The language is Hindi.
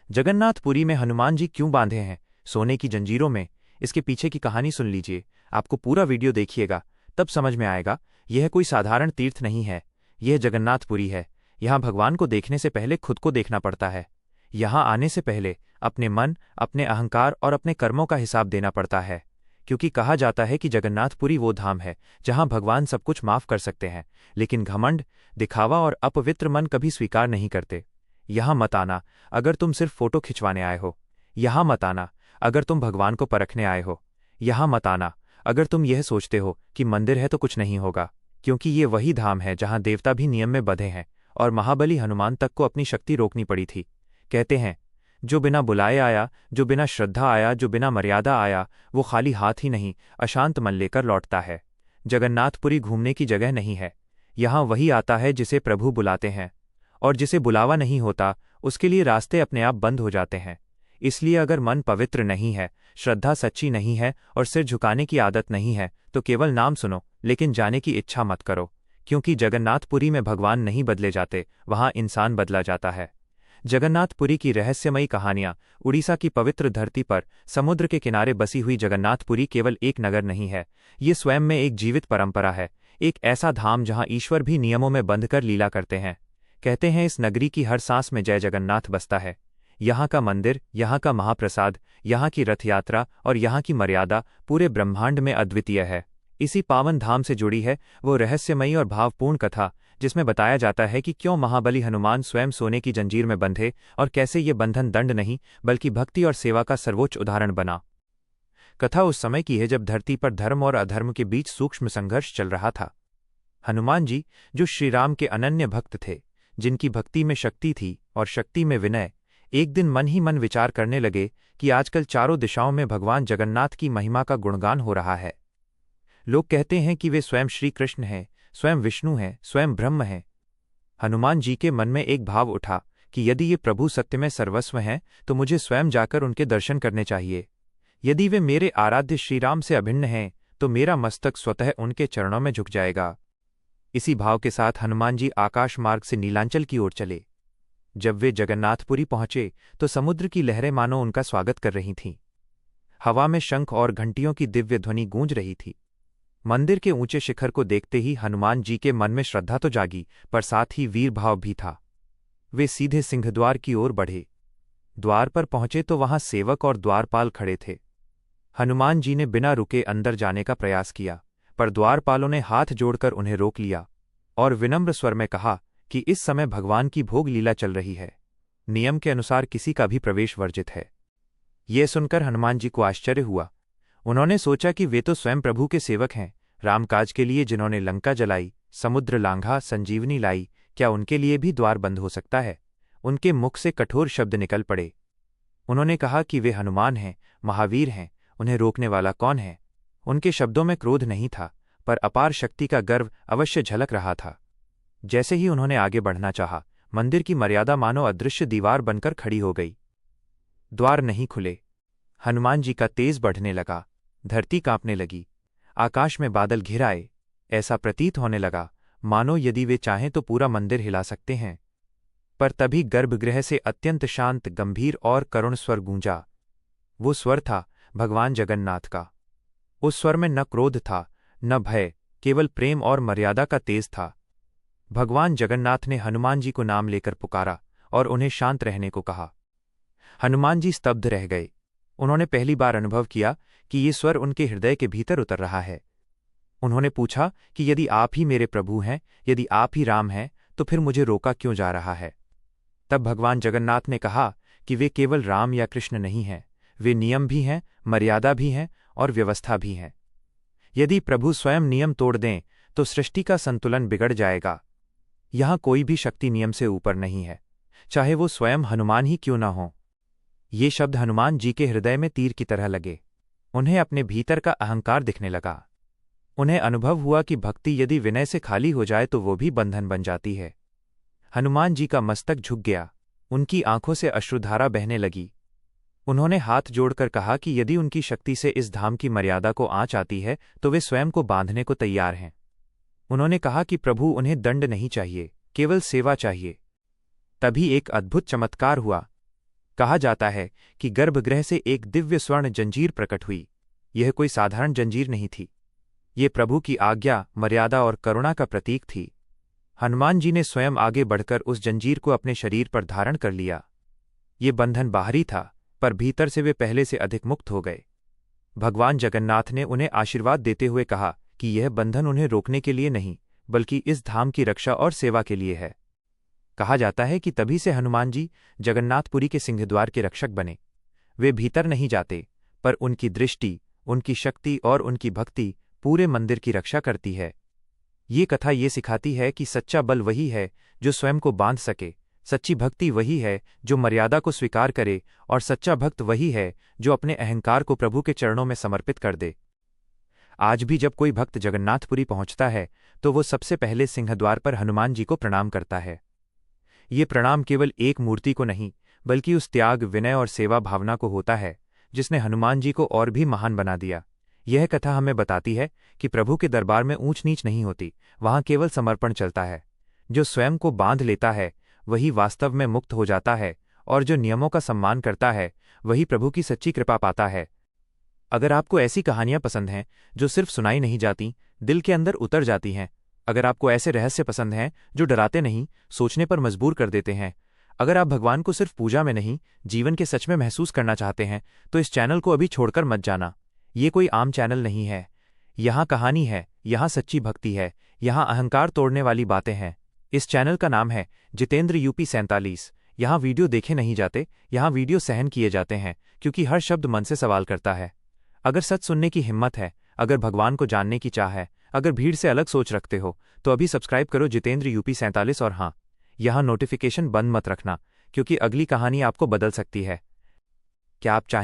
जगन्नाथपुरी में हनुमान जी क्यों बांधे हैं सोने की जंजीरों में? इसके पीछे की कहानी सुन लीजिए। आपको पूरा वीडियो देखिएगा, तब समझ में आएगा। यह कोई साधारण तीर्थ नहीं है, यह जगन्नाथपुरी है। यहाँ भगवान को देखने से पहले खुद को देखना पड़ता है। यहाँ आने से पहले अपने मन, अपने अहंकार और अपने कर्मों का हिसाब देना पड़ता है, क्योंकि कहा जाता है कि जगन्नाथपुरी वो धाम है जहाँ भगवान सब कुछ माफ कर सकते हैं, लेकिन घमंड, दिखावा और अपवित्र मन कभी स्वीकार नहीं करते। यहाँ मत आना अगर तुम सिर्फ फोटो खिंचवाने आए हो। यहाँ मत आना अगर तुम भगवान को परखने आए हो। यहाँ मत आना अगर तुम यह सोचते हो कि मंदिर है तो कुछ नहीं होगा, क्योंकि ये वही धाम है जहाँ देवता भी नियम में बंधे हैं और महाबली हनुमान तक को अपनी शक्ति रोकनी पड़ी थी। कहते हैं, जो बिना बुलाए आया, जो बिना श्रद्धा आया, जो बिना मर्यादा आया, वो खाली हाथ ही नहीं, अशांत मन लेकर लौटता है। जगन्नाथपुरी घूमने की जगह नहीं है। यहाँ वही आता है जिसे प्रभु बुलाते हैं, और जिसे बुलावा नहीं होता उसके लिए रास्ते अपने आप बंद हो जाते हैं। इसलिए अगर मन पवित्र नहीं है, श्रद्धा सच्ची नहीं है और सिर झुकाने की आदत नहीं है, तो केवल नाम सुनो, लेकिन जाने की इच्छा मत करो, क्योंकि जगन्नाथपुरी में भगवान नहीं बदले जाते, वहाँ इंसान बदला जाता है। जगन्नाथपुरी की रहस्यमयी कहानियाँ। उड़ीसा की पवित्र धरती पर समुद्र के किनारे बसी हुई जगन्नाथपुरी केवल एक नगर नहीं है, ये स्वयं में एक जीवित परंपरा है, एक ऐसा धाम जहाँ ईश्वर भी नियमों में बंधकर लीला करते हैं। कहते हैं इस नगरी की हर सांस में जय जगन्नाथ बसता है। यहाँ का मंदिर, यहाँ का महाप्रसाद, यहाँ की रथ यात्रा और यहाँ की मर्यादा पूरे ब्रह्मांड में अद्वितीय है। इसी पावन धाम से जुड़ी है वो रहस्यमयी और भावपूर्ण कथा, जिसमें बताया जाता है कि क्यों महाबली हनुमान स्वयं सोने की जंजीर में बंधे और कैसे ये बंधन दंड नहीं बल्कि भक्ति और सेवा का सर्वोच्च उदाहरण बना। कथा उस समय की है जब धरती पर धर्म और अधर्म के बीच सूक्ष्म संघर्ष चल रहा था। हनुमान जी, जो श्रीराम के अनन्य भक्त थे, जिनकी भक्ति में शक्ति थी और शक्ति में विनय, एक दिन मन ही मन विचार करने लगे कि आजकल चारों दिशाओं में भगवान जगन्नाथ की महिमा का गुणगान हो रहा है। लोग कहते हैं कि वे स्वयं श्री कृष्ण हैं, स्वयं विष्णु हैं, स्वयं ब्रह्म हैं। हनुमान जी के मन में एक भाव उठा कि यदि ये प्रभु सत्य में सर्वस्व हैं तो मुझे स्वयं जाकर उनके दर्शन करने चाहिए। यदि वे मेरे आराध्य श्रीराम से अभिन्न हैं तो मेरा मस्तक स्वतः उनके चरणों में झुक जाएगा। इसी भाव के साथ हनुमान जी आकाश मार्ग से नीलांचल की ओर चले। जब वे जगन्नाथपुरी पहुंचे तो समुद्र की लहरें मानो उनका स्वागत कर रही थीं। हवा में शंख और घंटियों की दिव्य ध्वनि गूंज रही थी। मंदिर के ऊंचे शिखर को देखते ही हनुमान जी के मन में श्रद्धा तो जागी, पर साथ ही वीर भाव भी था। वे सीधे सिंहद्वार की ओर बढ़े। द्वार पर पहुंचे तो वहां सेवक और द्वारपाल खड़े थे। हनुमान जी ने बिना रुके अंदर जाने का प्रयास किया, पर द्वारपालों ने हाथ जोड़कर उन्हें रोक लिया और विनम्र स्वर में कहा कि इस समय भगवान की भोग लीला चल रही है, नियम के अनुसार किसी का भी प्रवेश वर्जित है। ये सुनकर हनुमान जी को आश्चर्य हुआ। उन्होंने सोचा कि वे तो स्वयं प्रभु के सेवक हैं, रामकाज के लिए जिन्होंने लंका जलाई, समुद्र लांघा, संजीवनी लाई, क्या उनके लिए भी द्वार बंद हो सकता है? उनके मुख से कठोर शब्द निकल पड़े। उन्होंने कहा कि वे हनुमान हैं, महावीर हैं, उन्हें रोकने वाला कौन है? उनके शब्दों में क्रोध नहीं था, पर अपार शक्ति का गर्व अवश्य झलक रहा था। जैसे ही उन्होंने आगे बढ़ना चाहा, मंदिर की मर्यादा मानो अदृश्य दीवार बनकर खड़ी हो गई। द्वार नहीं खुले। हनुमान जी का तेज बढ़ने लगा, धरती कांपने लगी, आकाश में बादल घिर आए। ऐसा प्रतीत होने लगा मानो यदि वे चाहें तो पूरा मंदिर हिला सकते हैं। पर तभी गर्भगृह से अत्यंत शांत, गंभीर और करुण स्वर गूंजा। वो स्वर था भगवान जगन्नाथ का। उस स्वर में न क्रोध था, न भय, केवल प्रेम और मर्यादा का तेज था। भगवान जगन्नाथ ने हनुमान जी को नाम लेकर पुकारा और उन्हें शांत रहने को कहा। हनुमान जी स्तब्ध रह गए। उन्होंने पहली बार अनुभव किया कि ये स्वर उनके हृदय के भीतर उतर रहा है। उन्होंने पूछा कि यदि आप ही मेरे प्रभु हैं, यदि आप ही राम हैं, तो फिर मुझे रोका क्यों जा रहा है? तब भगवान जगन्नाथ ने कहा कि वे केवल राम या कृष्ण नहीं हैं, वे नियम भी हैं, मर्यादा भी हैं और व्यवस्था भी हैं। यदि प्रभु स्वयं नियम तोड़ दें तो सृष्टि का संतुलन बिगड़ जाएगा। यहाँ कोई भी शक्ति नियम से ऊपर नहीं है, चाहे वो स्वयं हनुमान ही क्यों न हो। ये शब्द हनुमान जी के हृदय में तीर की तरह लगे। उन्हें अपने भीतर का अहंकार दिखने लगा। उन्हें अनुभव हुआ कि भक्ति यदि विनय से खाली हो जाए तो वो भी बंधन बन जाती है। हनुमान जी का मस्तक झुक गया, उनकी आंखों से अश्रुधारा बहने लगी। उन्होंने हाथ जोड़कर कहा कि यदि उनकी शक्ति से इस धाम की मर्यादा को आंच आती है तो वे स्वयं को बांधने को तैयार हैं। उन्होंने कहा कि प्रभु, उन्हें दंड नहीं चाहिए, केवल सेवा चाहिए। तभी एक अद्भुत चमत्कार हुआ। कहा जाता है कि गर्भगृह से एक दिव्य स्वर्ण जंजीर प्रकट हुई। यह कोई साधारण जंजीर नहीं थी। ये प्रभु की आज्ञा, मर्यादा और करुणा का प्रतीक थी। हनुमान जी ने स्वयं आगे बढ़कर उस जंजीर को अपने शरीर पर धारण कर लिया। ये बंधन बाहरी था, पर भीतर से वे पहले से अधिक मुक्त हो गए। भगवान जगन्नाथ ने उन्हें आशीर्वाद देते हुए कहा कि यह बंधन उन्हें रोकने के लिए नहीं, बल्कि इस धाम की रक्षा और सेवा के लिए है। कहा जाता है कि तभी से हनुमान जी जगन्नाथपुरी के सिंहद्वार के रक्षक बने। वे भीतर नहीं जाते, पर उनकी दृष्टि, उनकी शक्ति और उनकी भक्ति पूरे मंदिर की रक्षा करती है। ये कथा ये सिखाती है कि सच्चा बल वही है जो स्वयं को बांध सके, सच्ची भक्ति वही है जो मर्यादा को स्वीकार करे, और सच्चा भक्त वही है जो अपने अहंकार को प्रभु के चरणों में समर्पित कर दे। आज भी जब कोई भक्त जगन्नाथपुरी पहुंचता है तो वो सबसे पहले सिंहद्वार पर हनुमान जी को प्रणाम करता है। ये प्रणाम केवल एक मूर्ति को नहीं, बल्कि उस त्याग, विनय और सेवा भावना को होता है जिसने हनुमान जी को और भी महान बना दिया। यह कथा हमें बताती है कि प्रभु के दरबार में ऊंच नीच नहीं होती, वहां केवल समर्पण चलता है। जो स्वयं को बांध लेता है वही वास्तव में मुक्त हो जाता है, और जो नियमों का सम्मान करता है वही प्रभु की सच्ची कृपा पाता है। अगर आपको ऐसी कहानियां पसंद हैं जो सिर्फ सुनाई नहीं जाती, दिल के अंदर उतर जाती हैं, अगर आपको ऐसे रहस्य पसंद हैं जो डराते नहीं, सोचने पर मजबूर कर देते हैं, अगर आप भगवान को सिर्फ पूजा में नहीं, जीवन के सच में महसूस करना चाहते हैं, तो इस चैनल को अभी छोड़कर मत जाना। ये कोई आम चैनल नहीं है। यहाँ कहानी है, यहाँ सच्ची भक्ति है, यहाँ अहंकार तोड़ने वाली बातें हैं। इस चैनल का नाम है जितेंद्र यूपी 47। यहाँ वीडियो देखे नहीं जाते, यहाँ वीडियो सहन किए जाते हैं, क्योंकि हर शब्द मन से सवाल करता है। अगर सच सुनने की हिम्मत है, अगर भगवान को जानने की चाह है, अगर भीड़ से अलग सोच रखते हो, तो अभी सब्सक्राइब करो जितेंद्र यूपी 47। और हाँ, यहाँ नोटिफिकेशन बंद मत रखना, क्योंकि अगली कहानी आपको बदल सकती है। क्या आप चाहें